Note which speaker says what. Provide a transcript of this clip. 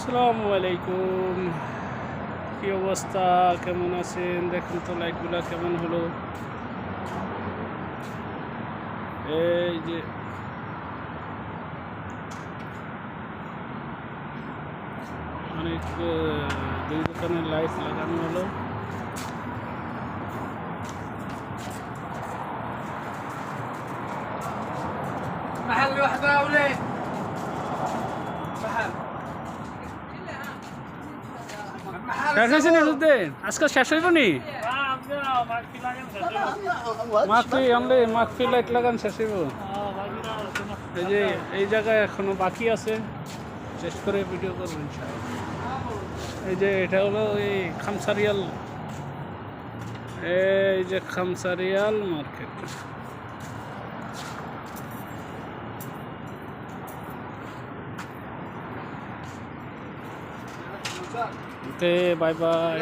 Speaker 1: আসসালামু আলাইকুম। কি অবস্থা, কেমন আছেন? দেখেন তো লাইটগুলা কেমন হলো। এই যে অনেক দুই দোকানের লাইট লাগানো হলো।
Speaker 2: محل واحدة أولاد محل
Speaker 1: শেষ হয়েছে না দুদিন? আজকে শেষ হইব নি? মাখফি আনলে মাখফি লাইট লাগান শেষ হইব। এই যে এই জায়গায় এখনো বাকি আছে, শেষ করে ভিডিও করবো ইনশাআল্লাহ। এই যে এটা হলো এই খামসারিয়াল, এই যে খামসারিয়াল মার্কেট। Bye bye.